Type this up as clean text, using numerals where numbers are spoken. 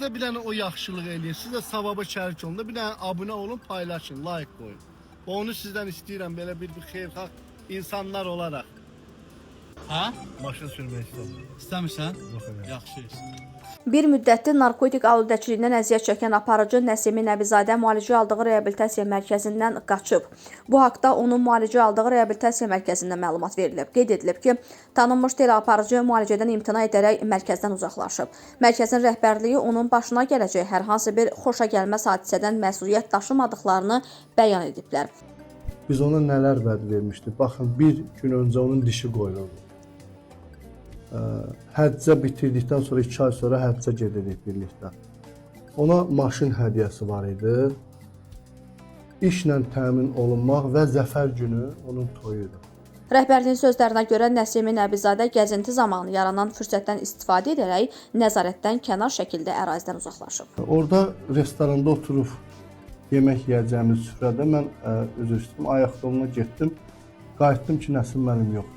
də bir dənə o yaxşılıq eləyin. Siz də savaba şərik olun da bir dənə abunə olun, paylaşın, like qoyun. Onu sizdən istəyirəm belə bir xeyirxah insanlar olaraq. Hə? Maşın sürmək istəyirəm. İstəmirsən? Yox, elə. Yaxşı. Bir müddətdir narkotik aludəçiliyindən əziyyət çəkən aparıcı Nəsimi Nəbizadə müalicə aldığı reabilitasiya mərkəzindən qaçıb. Bu haqda onun müalicə aldığı reabilitasiya mərkəzindən məlumat verilib. Qeyd edilib ki, tanınmış teleaparıcı müalicədən imtina edərək mərkəzdən uzaqlaşıb. Mərkəzin rəhbərliyi onun başına gələcək hər hansı bir xoşagəlməz hadisədən məsuliyyət daşımadıqlarını bəyan ediblər. Biz ona nələr vəd vermişdik? Baxın, bir gün öncə onun dişi qoyuldu. Həccə bitirdikdən sonra 2 ay sonra həccə gedirik birlikdə. Ona maşın hədiyyəsi var idi. İşlə təmin olunmaq və zəfər günü onun toyudur. Rəhbərliyin sözlərinə görə Nəsimi Nəbizadə gəzinti zamanı yaranan fürsətdən istifadə edərək nəzarətdən kənar şəkildə ərazidən uzaqlaşıb. Orada restoranda oturub yemək yeyəcəyimiz süfrədə mən üzr istəyirəm, ayaq yoluna getdim. Qayıtdım ki, Nəsim mənim yoxdur.